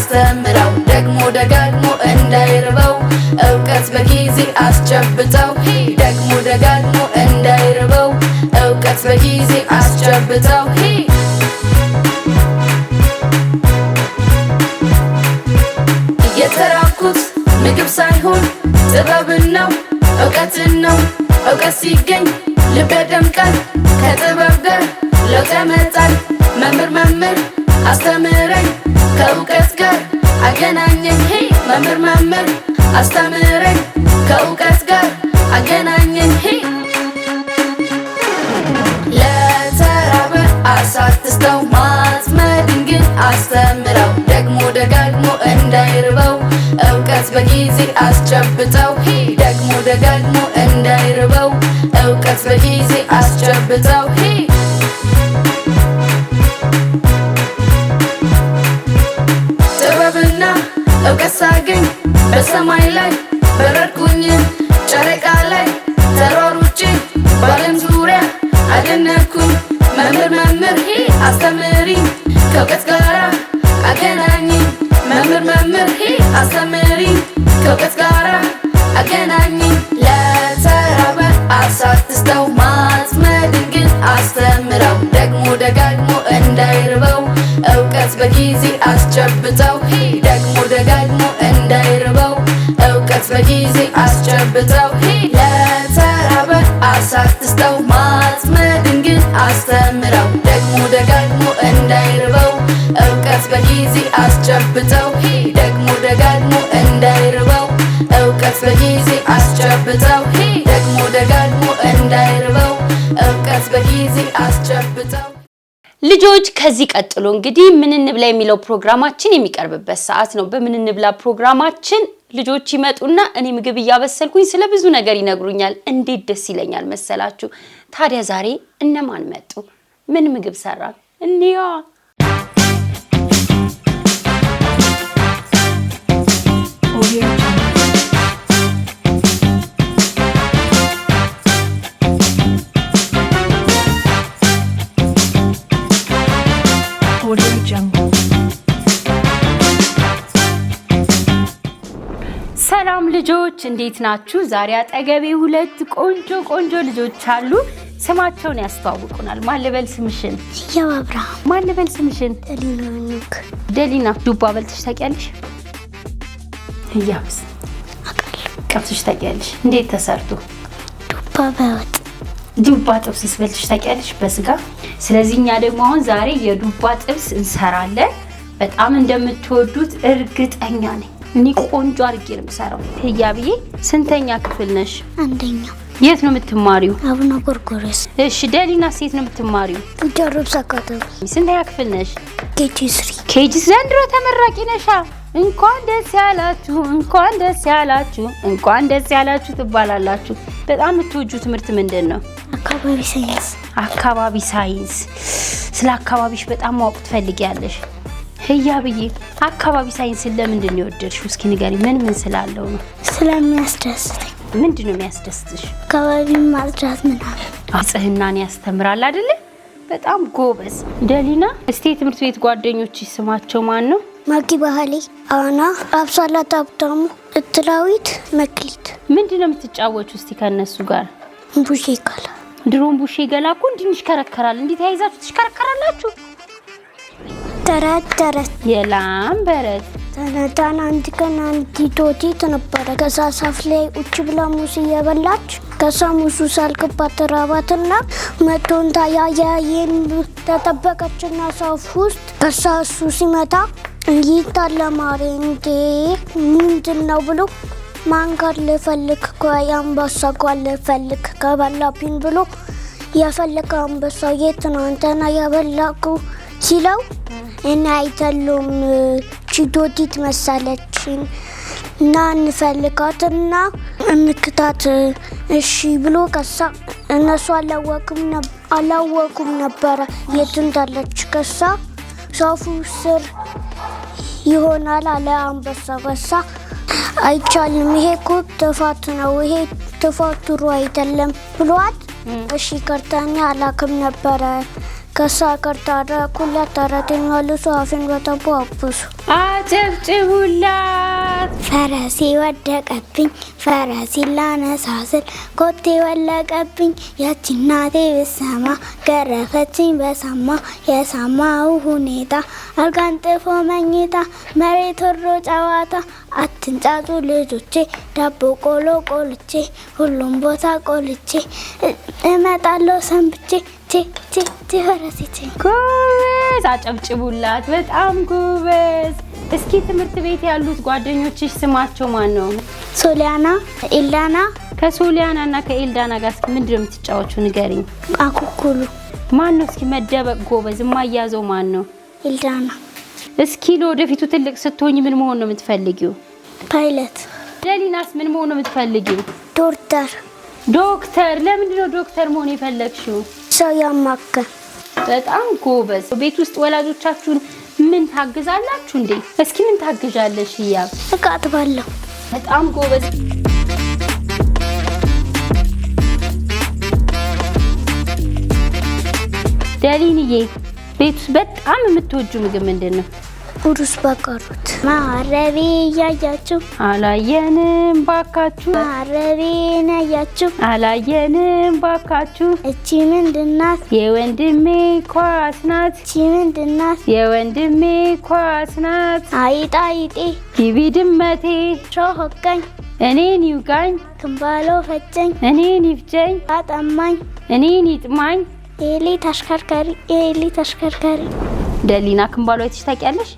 አስተምረው ደግሞ ደጋግሞ እንዳይርበው ዕውቀት በጊዜ አስጨብጠው ደግሞ ደጋግሞ እንዳይርበው ዕውቀት በጊዜ አስጨብጠው የተራኩት ምግብ ሳይሆን ጥበብን ነው ዕውቀትን ነው ዕውቀት ሲገኝ ልብ ያደምቃል ከጥበብ ጋር ለውጥ ያመጣል መምህር አስተምረኝ ከዕውቀት ጋር አገናኘኝ መምህር አስተምረኝ ከዕውቀት ጋር አገናኘኝ ለተራበ አሳትስተው ማጥመድን ግን አስተምረው ደግሞ ደጋግሞ እንዳይርበው ዕውቀት በጊዜ አስጨብጠው ደግሞ ደጋግሞ እንዳይርበው ዕውቀት በጊዜ አስጨብጠው ጥበብና ዕውቀት ሳገኝ በሰማይ ላይ በረርኩኝ ጨረቃ ላይ ተሯሩጬ በዓለም ዙሪያ አደነኩኝ መምህር አስተምሪኝ ከዕውቀት ጋር አገናኝኝ መምህር አስተምሪኝ ከዕውቀት ጋር አገናኝኝ ለተራበ አሳትስተው ማጥመድን ግን አስተምረው ደግሞ ደጋግሞ እንዳይርበው ዕውቀት በጊዜ አስጨብጠው ደግሞ ደጋግሞ እንዳይርበው ዕውቀት በጊዜ አስጨብጠው ለተራበ አሳትስተው ማጥመድን ግን አስተምረው ደግሞ ደጋግሞ እንዳይርበው ዕውቀት በጊዜ አስጨብጠው ደግሞ ደጋግሞ እንዳይርበው ዕውቀት በጊዜ አስጨብጠው ደግሞ ደጋግሞ እንዳይርበው ዕውቀት በጊዜ አስጨብጠው ልጆች ከዚህ ቀጥሎ እንግዲህ ምን እንብላ የሚለው ፕሮግራማችን የሚቀርብበት ሰዓት ነው። በምን እንብላ ፕሮግራማችን ልጆች ይመጡና እኔ ምግብ እያበሰልኩኝ ስለ ብዙ ነገር ይነግሩኛል። እንዴት ደስ ይለኛል መሰላችሁ። ታዲያ ዛሬ እነማን መጡ? ምን ምግብ ሰራን? እንያ ሰላም ልጆች እንዴት ናችሁ? ዛሬ አጠገቤ ሁለት ቆንጆ ልጆች አሉ። ስማቸውን ያስተዋውቁናል። ማን ልበል ስምሽን? ያብራ። ማን ልበል ስምሽን? ደሊና ኑክ። ደሊና ዱባ በልተሽ ታውቂያለሽ? ያብስ ቀብተሽ ታውቂያለሽ? እንዴት ተሰርቶ? ዱባ በወጥ። ዱባ ጥብስ በልተሽ ታውቂያለሽ? በስጋ። ስለዚህ እኛ ደግሞ አሁን ዛሬ የዱባ ጥብስ እንሰራለን። በጣም እንደምትወዱት እርግጠኛ ነኝ። እኔ ቆንጆ አድርጌ ነው የምሰራው። ህያብዬ ስንተኛ ክፍል ነሽ? አንደኛ። የት ነው የምትማሪው? አቡነ ጎርጎርዮስ። እሺ ደሊና ሴት ነው የምትማሪው? ጃሮብሳ አካዳሚ። ስንተኛ ክፍል ነሽ? ኬጂ3። ኬጂ ዘንድሮ ተመራቂ ነሻ። እንኳን ደስ ያላችሁ፣ እንኳን ደስ ያላችሁ፣ እንኳን ደስ ያላችሁ ትባላላችሁ። በጣም የምትወጂው ትምህርት ምንድን ነው? አካባቢ ሳይንስ። አካባቢ ሳይንስ። ስለ አካባቢሽ በጣም ማወቅ ትፈልጊያለሽ? ህያብዬ አካባቢ ሳይንስን ለምንድን ነው የወደድሽው? እስኪ ንገሪ። ምን ስላለው ነው? ስለሚያስደስተኝ። ምንድን ነው የሚያስደስትሽ? አካባቢ ማጽዳት ምናምን። ንጽህናን ያስተምራል አይደለ? በጣም ጎበዝ። ደሊና እስቲ የትምህርት ቤት ጓደኞችሽ ስማቸው ማን ነው? ማጊ ባህሌ፣ አና፣ አብሳላት፣ አብታሙ፣ እትላዊት፣ መክሊት። ምንድን ነው የምትጫወቹ እስቲ ከነሱ ጋር? ቡሼ ገላ። ድሮም ቡሼ ገላ እኮ እንዲህ ይሽከረከራል። እንዴት ያይዛችሁ ትሽከረከራላችሁ? ተረት የላም በረት ተነታን አንድ ቀን አንዲት ቶቲት ነበረ። ከዛ ዛፍ ላይ ቁጭ ብላ ሙስ እየበላች ከዛ ሙሱ ሳልቅባት ተራባትና መቶን ታያያየን ተጠበቀችና ዛፍ ውስጥ ከዛ እሱ ሲመታ ይታለማሪ እንዴ ምንድን ነው ብሎ ማን ጋር ልፈልግ ከአንበሳ ጋር ልፈልግ ከበላብኝ ብሎ የፈለገ አንበሳ የት ነው አንተና ያበላኩ ሲለው እና አይተሉም ቺቶቲት መሰለችን እና እንፈልጋትና እንክታት እሺ ብሎ ከሳ እነሱ አላወቁም ነበረ የት እንዳለች። ከሳ ዛፉ ስር ይሆናል አለ አንበሳ። ከሳ አይቻልም፣ ይሄ እኮ ጥፋት ነው፣ ይሄ ጥፋት ጥሩ አይደለም ብሏት እሺ ከርታኛ አላክም ነበረ። ከሳ ከርታዳ ኩላ ተረቴን መልሶ አፌን በተቦ አብሱ አጨብጭቡላት። ፈረሴ ወደቀብኝ ፈረሴ ላነሳስል ኮቴ ወለቀብኝ ያቺ እናቴ ብሰማ ገረፈችኝ በሳማ የሳማው ሁኔታ አልጋንጥፎ መኝታ መሬት ወርዶ ጨዋታ አትንጫጩ ልጆቼ ዳቦ ቆሎ ቆልቼ ሁሉም ቦታ ቆልቼ እመጣለሁ ሰንብቼ ፈረሴ ጎበዝ አጨብጭቡላት። በጣም ጎበዝ። እስኪ ትምህርት ቤት ያሉት ጓደኞችሽ ስማቸው ማን ነው? ሶሊያና ኤልዳና። ከሶሊያና እና ከኤልዳና ጋር እስኪ ምንድን ነው የምትጫወቹ ንገሪኝ። አኩኩሉ። ማን ነው እስኪ መደበቅ ጎበዝ የማያዘው ማን ነው? ኤልዳና። እስኪ ለወደፊቱ ትልቅ ስትሆኝ ምን መሆን ነው የምትፈልጊው? ፓይለት። ደሊናስ ምን መሆን ነው የምትፈልጊው? ዶክተር። ዶክተር። ለምንድን ነው ዶክተር መሆን የፈለግሽው? ሰው ያማከል። በጣም ጎበዝ። ቤት ውስጥ ወላጆቻችሁን ምን ታግዛላችሁ እንዴ? እስኪ ምን ታግዣለሽ? ህያብ እቃ አጥባለሁ። በጣም ጎበዝ። ደሊንዬ ቤት ውስጥ በጣም የምትወጂው ምግብ ምንድን ነው? ሩዝ በካሮት። ማረቤ እያያችሁ አላየንም ባካችሁ። ማረቤን ያያችሁ አላየንም ባካችሁ። እቺ ምንድናት? የወንድሜ ኳስ ናት። እቺ ምንድናት? የወንድሜ ኳስ ናት። አይጣ አይጤ ግቢ ድመቴ ሾሆቀኝ እኔን ይውጋኝ ክንባሎ ፈጨኝ እኔን ይፍጀኝ አጠማኝ እኔን ይጥማኝ። ኤሊ ተሽከርካሪ ኤሊ ተሽከርካሪ። ደሊና ክንባሎ አይተሽ ታውቂያለሽ?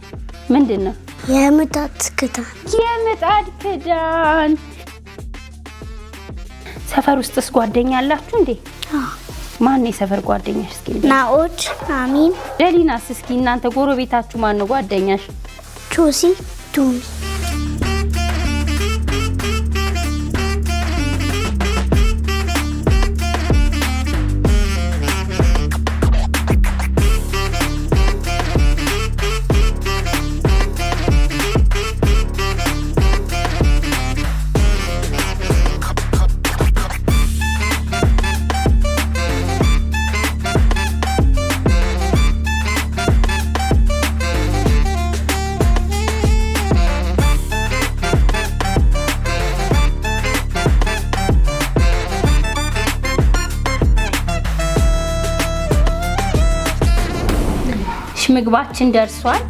ምንድን ነው? የምጣድ ክዳን። የምጣድ ክዳን። ሰፈር ውስጥስ ጓደኛ አላችሁ እንዴ? ማን የሰፈር ጓደኛሽ? እስኪ ናኦድ አሚን። ደሊናስ እስኪ እናንተ ጎረቤታችሁ ማን ነው ጓደኛሽ? ቹሲ ቱሚ። ምግባችን ደርሷል።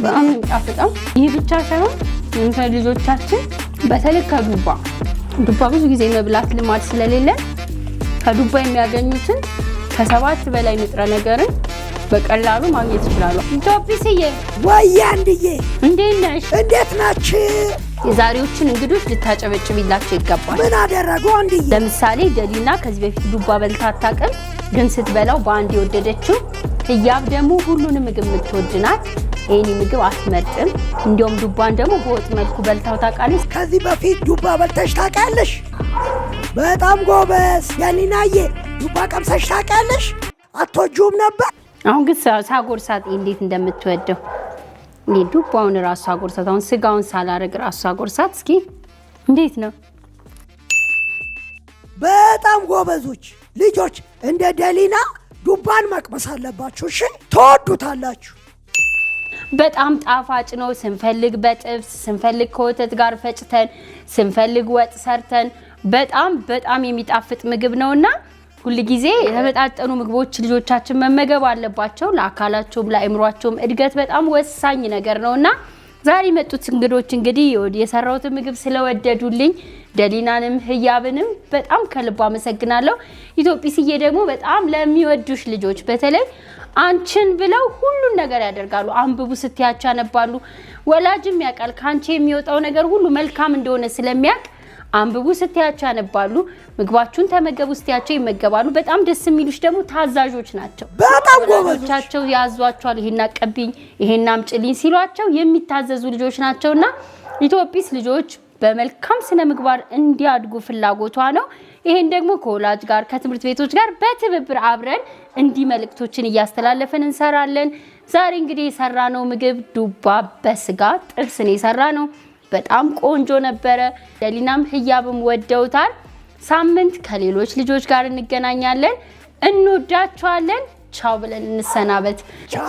በጣም የሚጣፍጠው ይህ ብቻ ሳይሆን ለምሳሌ ልጆቻችን በተለይ ከዱባ ብዙ ጊዜ መብላት ልማድ ስለሌለ ከዱባ የሚያገኙትን ከ7 በላይ ንጥረ ነገርን በቀላሉ ማግኘት ይችላሉ። ቶፒስዬ ወይ አንድዬ እንዴት ነሽ? እንዴት ናችሁ? የዛሬዎችን እንግዶች ልታጨበጭብላቸው ይገባል። ምን አደረጉ አንድዬ? ለምሳሌ ደሊና ከዚህ በፊት ዱባ በልታ አታውቅም፣ ግን ስትበላው በአንድ የወደደችው። ህያብ ደግሞ ሁሉንም ምግብ የምትወድ ናት። ይሄን ምግብ አትመርጥም። እንዲያውም ዱባን ደግሞ በወጥ መልኩ በልታው ታውቃለች። ከዚህ በፊት ዱባ በልተሽ ታውቂያለሽ? በጣም ጎበዝ። ያኒናዬ ዱባ ቀምሰሽ ታውቂያለሽ? አትወጂውም ነበር? አሁን ግን ሳጎርሳት እንዴት እንደምትወደው እኔ ዱባውን ራሱ ሳጎርሳት፣ አሁን ስጋውን ሳላረግ ራሱ ሳጎርሳት እስኪ እንዴት ነው? በጣም ጎበዞች ልጆች። እንደ ደሊና ዱባን መቅመስ አለባችሁ። እሺ፣ ትወዱታላችሁ። በጣም ጣፋጭ ነው። ስንፈልግ በጥብስ፣ ስንፈልግ ከወተት ጋር ፈጭተን፣ ስንፈልግ ወጥ ሰርተን በጣም የሚጣፍጥ ምግብ ነውና ሁሉ ጊዜ የተመጣጠኑ ምግቦች ልጆቻችን መመገብ አለባቸው። ለአካላቸውም ለአእምሯቸውም እድገት በጣም ወሳኝ ነገር ነውና ዛሬ መጡት እንግዶች እንግዲህ የሰራሁት ምግብ ስለወደዱልኝ ደሊናንም ህያብንም በጣም ከልብ አመሰግናለሁ። ኢትዮጲስዬ ደግሞ በጣም ለሚወዱሽ ልጆች በተለይ አንቺን ብለው ሁሉን ነገር ያደርጋሉ። አንብቡ ስትያቸው ያነባሉ። ወላጅም ያውቃል ካንቺ የሚወጣው ነገር ሁሉ መልካም እንደሆነ ስለሚያውቅ አንብቡ ስትያቸው ያነባሉ፣ ምግባችሁን ተመገቡ ስትያቸው ይመገባሉ። በጣም ደስ የሚሉሽ ደግሞ ታዛዦች ናቸው። በጣም ጎበዞቻቸው ያዟቸዋል። ይሄን አቀብኝ ይሄን አምጪልኝ ሲሏቸው የሚታዘዙ ልጆች ናቸውና ኢትዮጵያስ ልጆች በመልካም ስነ ምግባር እንዲያድጉ ፍላጎቷ ነው። ይሄን ደግሞ ከወላጅ ጋር ከትምህርት ቤቶች ጋር በትብብር አብረን እንዲህ መልእክቶችን እያስተላለፈን እንሰራለን። ዛሬ እንግዲህ የሰራነው ምግብ ዱባ በስጋ ጥብስ ነው የሰራነው። በጣም ቆንጆ ነበረ። ደሊናም ህያብም ወደውታል። ሳምንት ከሌሎች ልጆች ጋር እንገናኛለን። እንወዳችኋለን። ቻው ብለን እንሰናበት። ቻው